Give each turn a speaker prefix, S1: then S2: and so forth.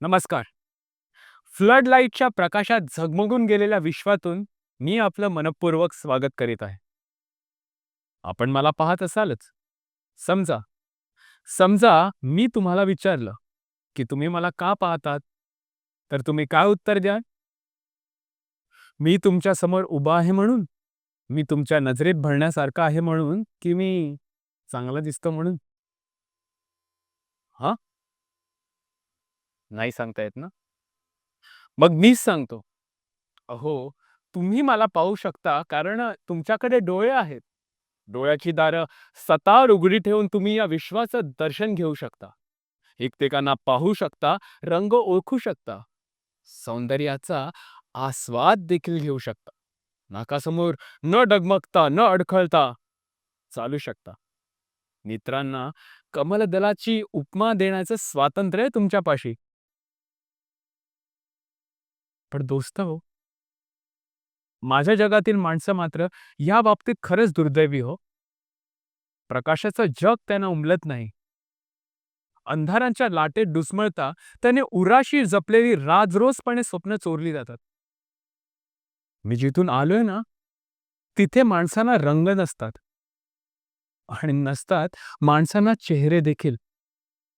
S1: नमस्कार. फ्लड लाईटच्या प्रकाशात झगमगून गेलेल्या विश्वातून मी आपलं मनपूर्वक स्वागत करीत आहे. आपण मला पाहत असालच. समजा समजा मी तुम्हाला विचारलं, की तुम्ही मला का पाहतात? तर तुम्ही काय उत्तर द्याल? मी तुमच्या समोर उभा आहे म्हणून? मी तुमच्या नजरेत भरण्यासारखा आहे म्हणून? की मी चांगला दिसतो म्हणून? हां? नाही सांगता येत ना? मग मीच सांगतो. अहो, तुम्ही मला पाहू शकता कारण तुमच्याकडे डोळे आहेत. डोळ्याची दारं सतार उघडी ठेवून तुम्ही या विश्वाचं दर्शन घेऊ शकता. एकमेकांना पाहू शकता, रंग ओळखू शकता, सौंदर्याचा आस्वाद देखील घेऊ शकता. नाकासमोर न डगमगता, न अडखळता चालू शकता. मित्रांना कमलदलाची उपमा देण्याचं स्वातंत्र्य आहे तुमच्यापाशी. पण दोस्त हो, माझ्या जगातील माणसं मात्र या बाबतीत खरंच दुर्दैवी हो. प्रकाशाचं जग त्यांना उमलत नाही. अंधारांच्या लाटेत डुसमळता त्याने उराशी जपलेली राजरोसपणे स्वप्न चोरली जातात. मी जिथून आलोय ना, तिथे माणसांना रंग नसतात आणि नसतात माणसांना चेहरे देखील.